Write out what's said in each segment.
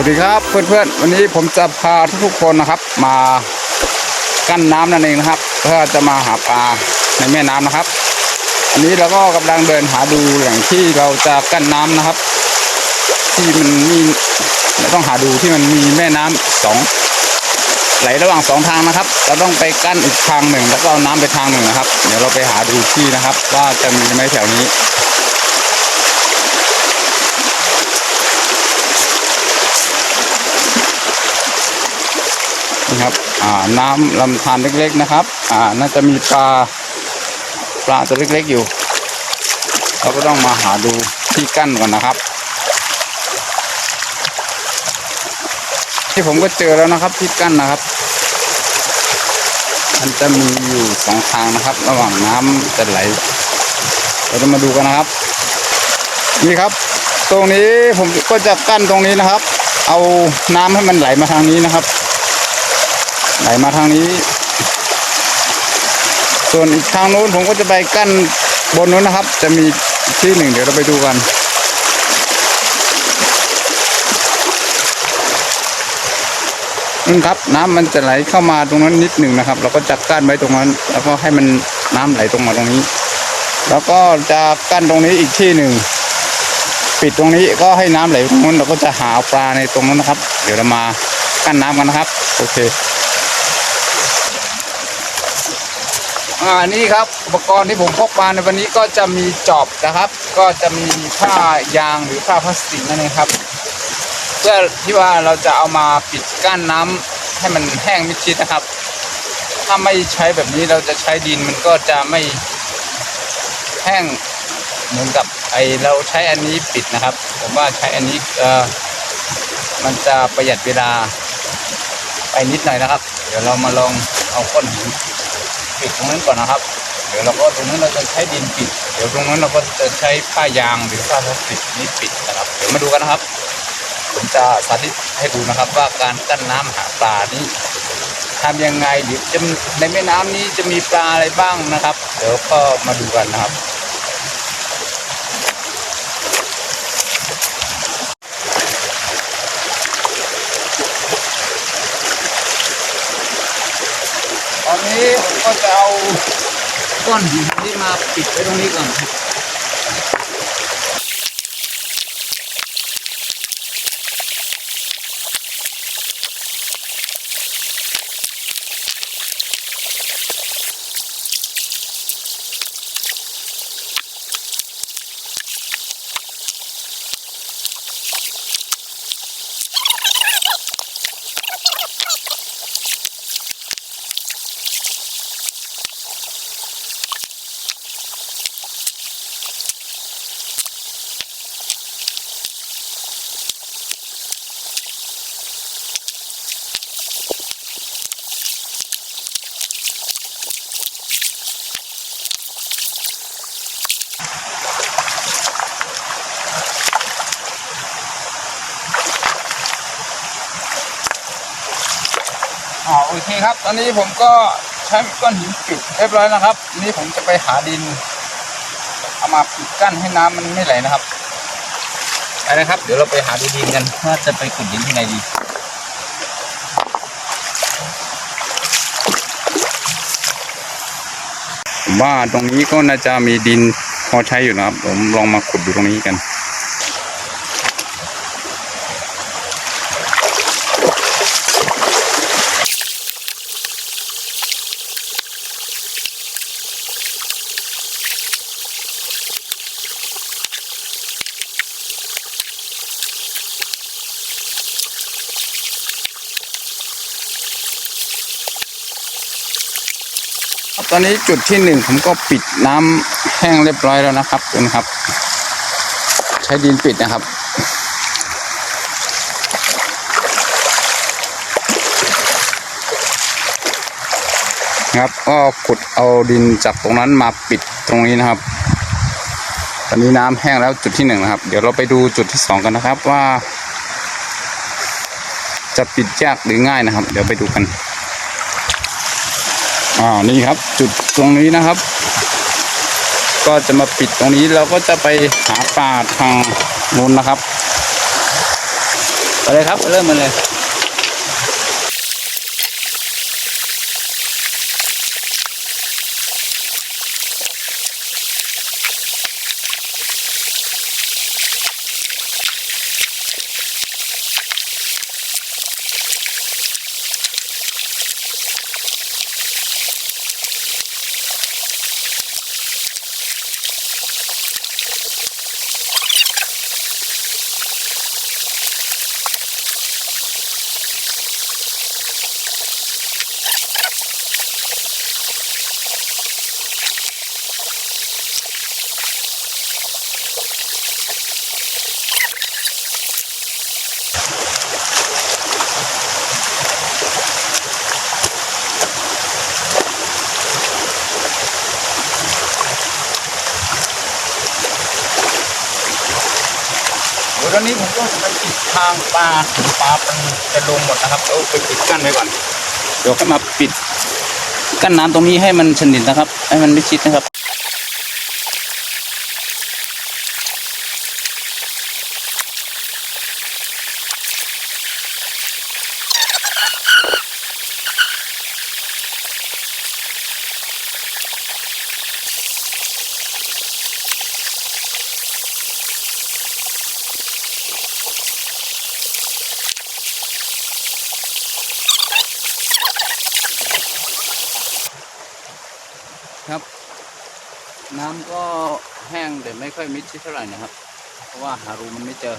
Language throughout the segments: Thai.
วัสดีครับเพื่อนๆวันนี้ผมจะพาทุกคนนะครับมากั้นน้ำนั่นเองนะครับเพื่อจะมาหาปลาในแม่น้ำนะครับอันนี้เราก็กำลังเดินหาดูแหล่งที่เราจะกั้นน้ำนะครับที่มันมีเราต้องหาดูที่มันมีแม่น้ำสองไหลระหว่างสองทางนะครับเราต้องไปกั้นอีกทางหนึ่งแล้วก็เอาน้ำไปทางหนึ่งนะครับเดี๋ยวเราไปหาดูที่นะครับว่าจะมีไหมแถวนี้นะครับน้ำลำธารเล็กๆนะครับน่าจะมีปลาตัวเล็กๆอยู่เราก็ต้องมาหาดูที่กั้นก่อนนะครับที่ผมก็เจอแล้วนะครับที่กั้นนะครับมันจะมีอยู่สองทางนะครับระหว่างน้ำจะไหลเราจะมาดูกันนะครับนี่ครับตรงนี้ผมก็จะกั้นตรงนี้นะครับเอาน้ำให้มันไหลมาทางนี้นะครับไหลมาทางนี้ส่วนอีกทางโน้นผมก็จะไปกั้นบนนู้นนะครับจะมีที่หนึ่งเดี๋ยวเราไปดูกันครับน้ำมันจะไหลเข้ามาตรงนั้นนิดหนึ่งนะครับเราก็จะกั้นไว้ตรงนั้นแล้วก็ให้มันน้ำไหลตรงมาตรงนี้แล้วก็จะกั้นตรงนี้อีกที่หนึ่งปิดตรงนี้ก็ให้น้ำไหลตรงนั้นเราก็จะหาปลาในตรงนั้นนะครับเดี๋ยวเรามากั้นน้ำกันนะครับโอเคนี่ครับอุปกรณ์ที่ผมพกมาในวันนี้ก็จะมีจอบนะครับก็จะมีผ้ายางหรือผ้าพลาสติกนั่นเองครับเพื่อที่ว่าเราจะเอามาปิดกั้นน้ำให้มันแห้งมิดชิดนะครับถ้าไม่ใช้แบบนี้เราจะใช้ดินมันก็จะไม่แห้งเหมือนกับเราใช้อันนี้ปิดนะครับผมว่าใช้อันนี้มันจะประหยัดเวลาไปนิดหน่อยนะครับเดี๋ยวเรามาลองเอาก้อนหินปิดตรงนั้นก่อนนะครับเดี๋ยวเราก็ตรงนั้นเราจะใช้ดินปิดเดี๋ยวตรงนั้นเราก็จะใช้ผ้ายางหรือผ้าพลาสติกนี้ปิดนะครับเดี๋ยวมาดูกันนะครับผมจะสาธิตให้ดูนะครับว่าการกั้นน้ำหาปลานี้ทำยังไงหรือจะในแม่น้ำนี้จะมีปลาอะไรบ้างนะครับเดี๋ยวก็มาดูกันนะครับตอนนี้ผมก็จะเอาก้อนหินที่มาปิดไว้ตรงนี้ก่อนโอเคครับตอนนี้ผมก็ใช้ก้อนหินปิดเรียบร้อยแล้วครับนี่ผมจะไปหาดินเอามาปิดกั้นให้น้ำมันไม่ไหลนะครับไปนะครับเดี๋ยวเราไปหาดูดินกันว่าจะไปขุดดินที่ไหนดีผมว่าตรงนี้ก็น่าจะมีดินพอใช้อยู่นะครับผมลองมาขุดดูตรงนี้กันตอนนี้จุดที่หนึ่งผมก็ปิดน้ำแห้งเรียบร้อยแล้วนะครับดูนะครับใช้ดินปิดนะครับครับก็ขุดเอาดินจากตรงนั้นมาปิดตรงนี้นะครับตอนนี้น้ำแห้งแล้วจุดที่หนึ่งนะครับเดี๋ยวเราไปดูจุดที่สองกันนะครับว่าจะปิดยากหรือง่ายนะครับเดี๋ยวไปดูกันนี่ครับจุดตรงนี้นะครับก็จะมาปิดตรงนี้เราก็จะไปหาปลาทางนู้นนะครับ ไปเลยครับเริ่มมันเลยตอนนี้ผมก็จะไปปิดทางปลามันจะลงหมดนะครับเอาไปปิดกั้นไว้ก่อนเดี๋ยวค่อยมาปิดกั้นน้ำตรงนี้ให้มันสนิทนะครับให้มันไม่ชิดนะครับครับน้ำก็แห้งแต่ไม่ค่อยมิดชิดเท่าไหร่นะครับเพราะว่าหารูมันไม่เจอ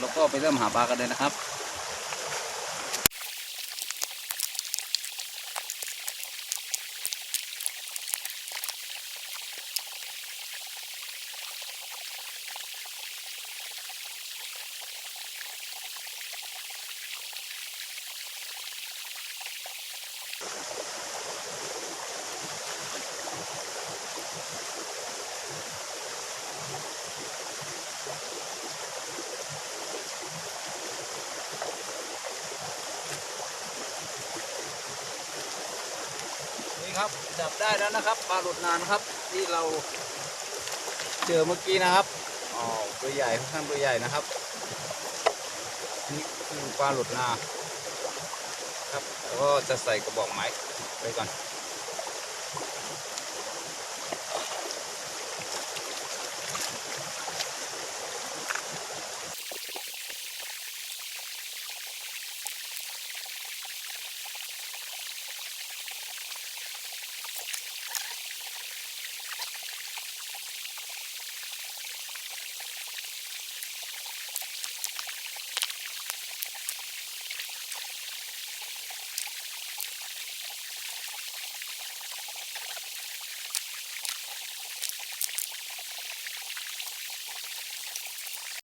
แล้วก็ไปเริ่มหาปลากันเลยนะครับครับจับได้แล้วนะครับปลาหลุดนานครับที่เราเจอเมื่อกี้นะครับอ๋อตัวใหญ่ค่อนข้างตัวใหญ่นะครับนี่คือปลาหลุดนาครับแล้วก็จะใส่กระบอกไม้ไปก่อน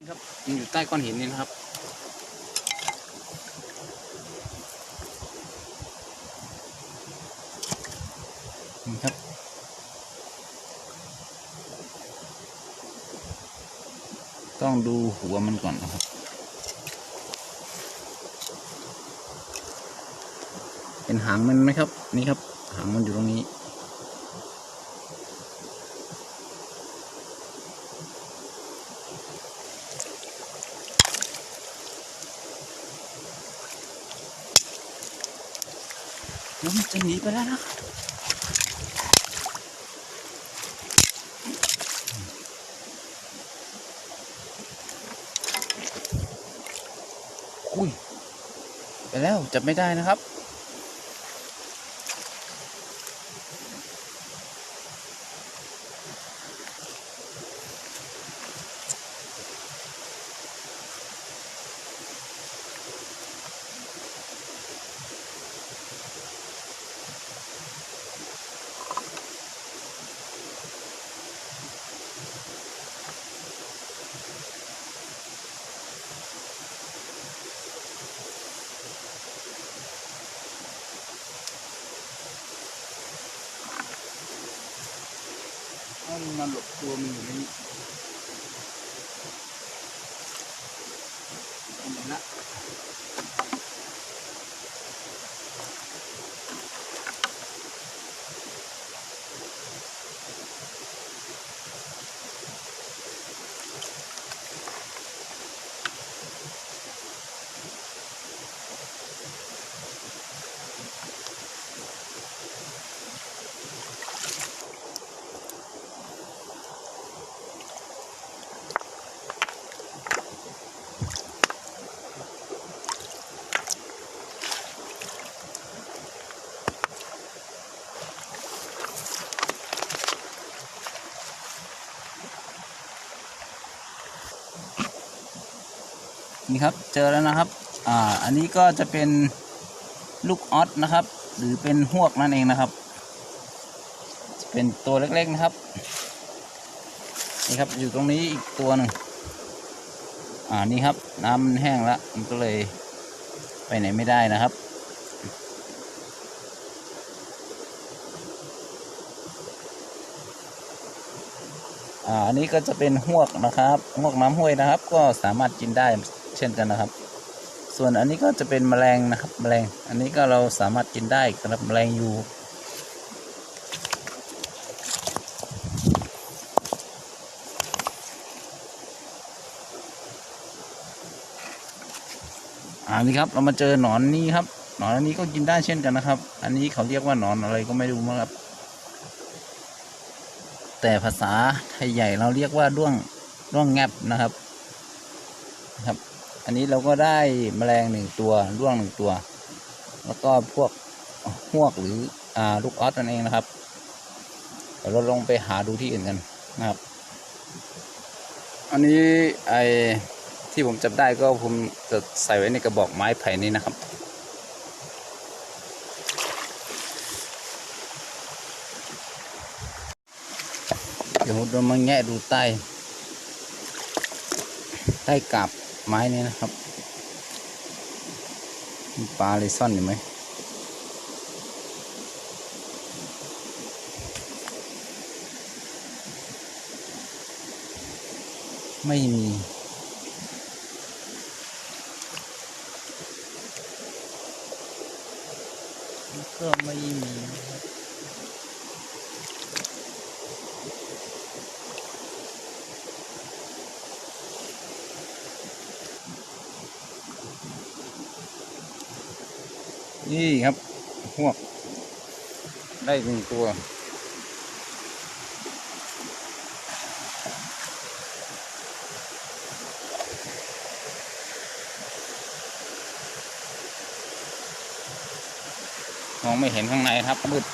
ครับมันอยู่ใต้ก้อนหินนี่นะครับนี่ครับต้องดูหัวมันก่อนนะครับเห็นหางมันไหมครับนี่ครับหางมันอยู่ตรงนี้แล้วมันจะหนีไปแล้วนะครับอุ้ยไปแล้วจับไม่ได้นะครับมันหลบตัวมันอยู่ในนี้เห็นละ นี่ครับเจอแล้วนะครับอันนี้ก็จะเป็นลูกออสนะครับหรือเป็นฮวกนั่นเองนะครับเป็นตัวเล็กๆนะครับนี่ครับอยู่ตรงนี้อีกตัวหนึ่งนี่ครับน้ำมันแห้งแล้วมันก็เลยไปไหนไม่ได้นะครับอันนี้ก็จะเป็นฮวกนะครับฮวกน้ำห้วยนะครับก็สามารถกินได้เช่นกันนะครับส่วนอันนี้ก็จะเป็นแมลงนะครับแมลงอันนี้ก็เราสามารถกินได้สำหรับแมลงยูนี่ครับเรามาเจอหนอนนี้ครับหนอนอันนี้ก็กินได้เช่นกันนะครับอันนี้เขาเรียกว่าหนอนอะไรก็ไม่รู้นะครับแต่ภาษาไทยใหญ่เราเรียกว่าด้วงแงบนะครับอันนี้เราก็ได้แมลง1 ตัวด้วง1 ตัวแล้วก็พวกฮวกหรือลูกออสนั่นเองนะครับเดี๋ยวเราลงไปหาดูที่อื่นกันนะครับอันนี้ที่ผมจับได้ก็ผมจะใส่ไว้ในกระบอกไม้ไผ่นี้นะครับเดี๋ยวเรามาแงะดูใต้กาบไม้นี้นะครับมีปลาเลยซ่อนอยู่ไหมไม่มีก็ไม่มีนะครับนี่ครับพวกได้1 ตัวมองไม่เห็นข้างในครับมืด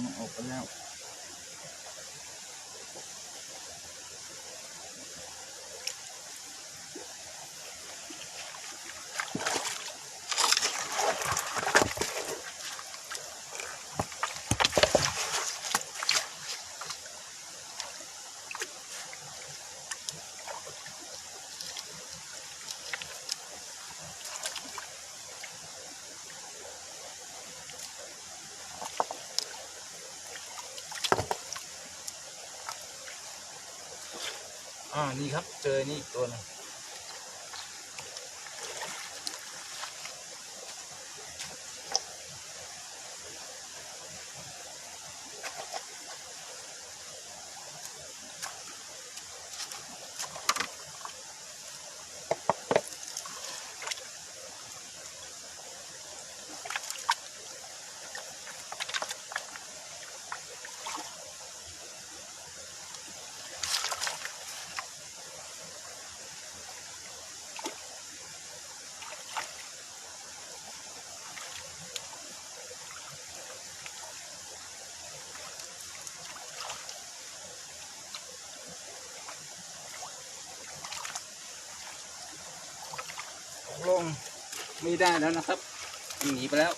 มันออกไปแล้วนี่ครับเจอนี่อีกตัวนึงลงไม่ได้แล้วนะครับหนีไปแล้ว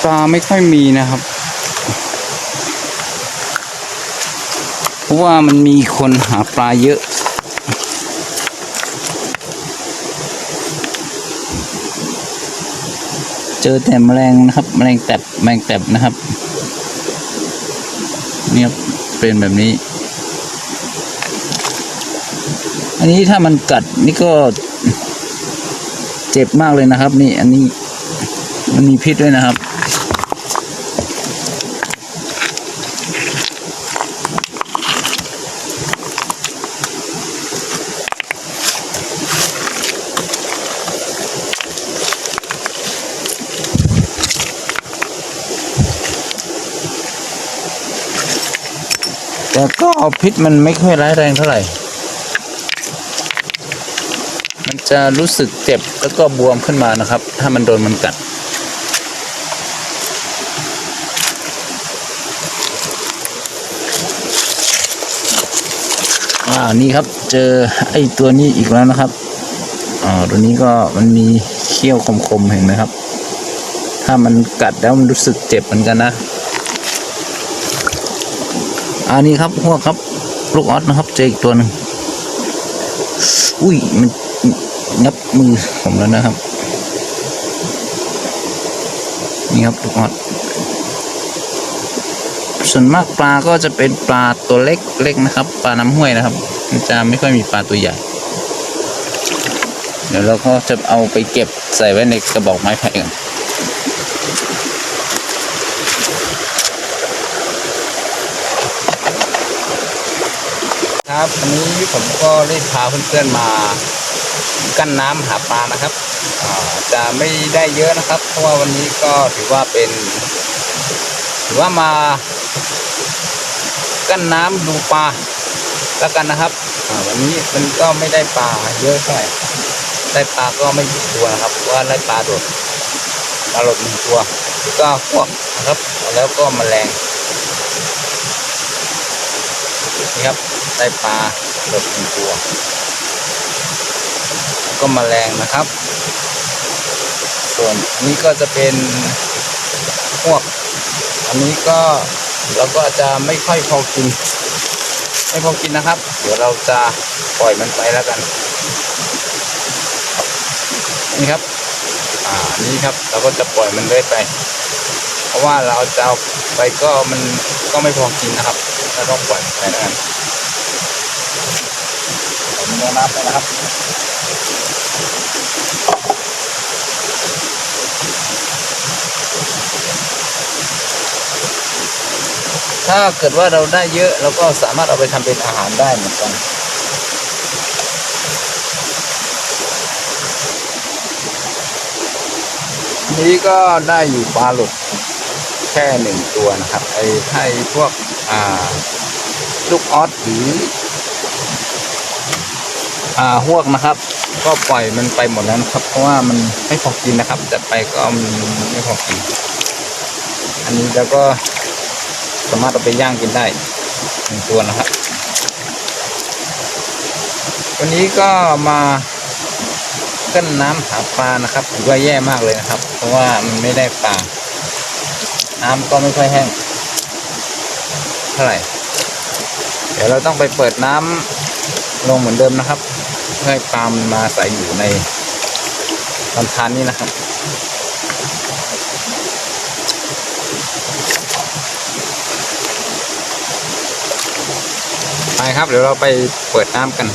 ปลาไม่ค่อยมีนะครับเพราะว่ามันมีคนหาปลาเยอะเจอแต่แมลงนะครับแมลงแตบนะครับเนี่ยเป็นแบบนี้อันนี้ถ้ามันกัดนี่ก็เจ็บมากเลยนะครับนี่อันนี้มันมีพิษด้วยนะครับ แต่ก็พิษมันไม่ค่อยร้ายแรงเท่าไหร่มันจะรู้สึกเจ็บแล้วก็บวมขึ้นมานะครับถ้ามันโดนมันกัดนี่ครับเจอไอ้ตัวนี้อีกแล้วนะครับตัวนี้ก็มันมีเขี้ยวคมๆเห็นไหมครับถ้ามันกัดแล้วมันรู้สึกเจ็บเหมือนกันนะนี่ครับพวกครับลูกออสนะครับเจออีกตัวหนึ่งอุ้ยมันงับมือผมแล้วนะครับนี่ครับลูกออสส่วนมากปลาก็จะเป็นปลาตัวเล็กๆนะครับปลาน้ำห้วยนะครับมันจะไม่ค่อยมีปลาตัวใหญ่เดี๋ยวเราก็จะเอาไปเก็บใส่ไว้ในกระบอกไม้ไผ่กันครับวันนี้ผมก็ได้พาเพื่อนๆมากั้นน้ำหาปลานะครับจะไม่ได้เยอะนะครับเพราะว่าวันนี้ก็ถือว่ามากั้นน้ำดูปลาแล้วกันนะครับวันนี้มันก็ไม่ได้ปลาเยอะเท่าไหร่ได้ปลาก็ไม่กี่ตัวนะครับว่าได้ปลาโดดหนึ่งตัวก็พวกนะครับแล้วก็แมลงนี่ครับได้ปลาโดดหนึ่งตัวก็แมลงนะครับส่วนนี้ก็จะเป็นพวกอันนี้ก็เราก็จะไม่ค่อยพอกินนะครับเดี๋ยวเราจะปล่อยมันไปแล้วกันนี่ครับนี่ครับเราก็จะปล่อยมันเรื่อยไปเพราะว่าเราจะเอาไปก็มันก็ไม่พอกินนะครับเราต้องปล่อยไปแล้วกันผมลงน้ำไปนะครับถ้าเกิดว่าเราได้เยอะเราก็สามารถเอาไปทำเป็นอาหารได้เหมือนกันนี้ก็ได้อยู่ปลาหลุดแค่หนึ่งตัวนะครับให้พวกลูกออสหรือหวกนะครับก็ปล่อยมันไปหมดแล้วนะครับเพราะว่ามันไม่พอกินนะครับจัดไปก็มันไม่พอกินอันนี้แล้วก็สามารถเอาไปย่างกินได้หนึ่งตัวนะครับวันนี้ก็มากั้นน้ำหาปลานะครับถือว่าแย่มากเลยนะครับเพราะว่ามันไม่ได้ปลาน้ำก็ไม่ค่อยแห้งเท่าไหร่เดี๋ยวเราต้องไปเปิดน้ำลงเหมือนเดิมนะครับเพื่อให้ปลามันมาใส่อยู่ในลำธารนี้นะครับไปครับเดี๋ยวเราไปเปิดน้ำกัน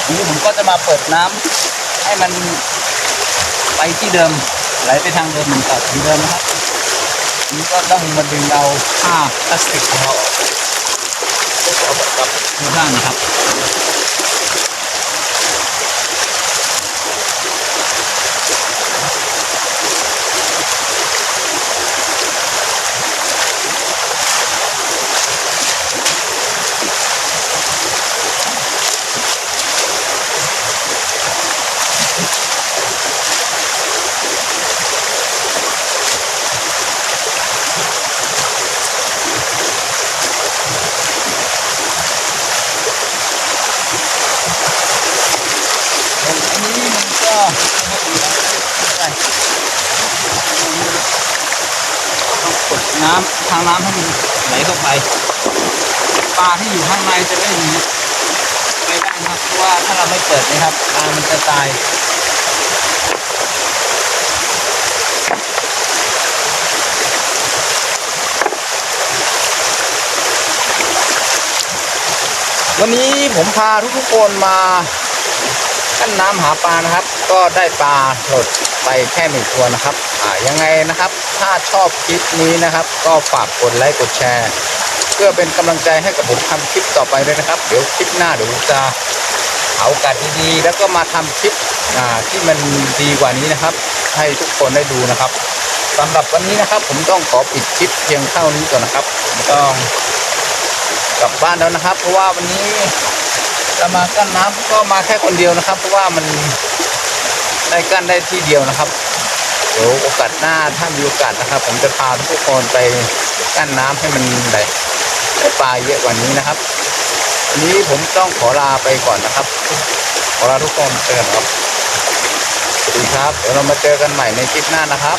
ทีนี้ผมก็จะมาเปิดน้ำให้มันไปที่เดิมไหลไปทางเดิมเหมือนกับที่เดิมนะครับนี้ก็ต้องมาดึงเอาผ้าพลาสติกของเราออกแล้วก็เอาแบบกับข้างล่างนะครับน้ำทางน้ำให้มันไหลเข้าไปปลาที่อยู่ข้างในจะได้หนีไปได้นะครับเพราะว่าถ้าเราไม่เปิดนะครับปลามันจะตายวันนี้ผมพาทุกคนมากั้นน้ำหาปลานะครับก็ได้ปลาหลดไปแค่หนึ่งตัวนะครับยังไงนะครับถ้าชอบคลิปนี้นะครับก็ฝากกดไลค์กดแชร์เพื่อเป็นกำลังใจให้กับผมทำคลิปต่อไปด้วยนะครับเดี๋ยวคลิปหน้าเดี๋ยวจะเอาโอกาสดีๆแล้วก็มาทำคลิปที่มันดีกว่านี้นะครับให้ทุกคนได้ดูนะครับสำหรับวันนี้นะครับผมต้องขอปิดคลิปเพียงเท่านี้ก่อนนะครับผมต้อง ลับบ้านแล้วนะครับ เพราะว่าวันนี้จะมากั้นน้ำก็มาแค่คนเดียวนะครับ เพราะว่ามันได้กั้นได้ที่เดียวนะครับเดี๋ยวโอกาสหน้าถ้ามีโอกาสนะครับ ผมจะพาทุกคนไปกั้นน้ำให้มันได้ปลาเยอะกว่านี้นะครับวันนี้ผมต้องขอลาไปก่อนนะครับขอลาทุกคนไปก่อนครับสวัสดีครับเดี๋ยวเรามาเจอกันใหม่ในคลิปหน้านะครับ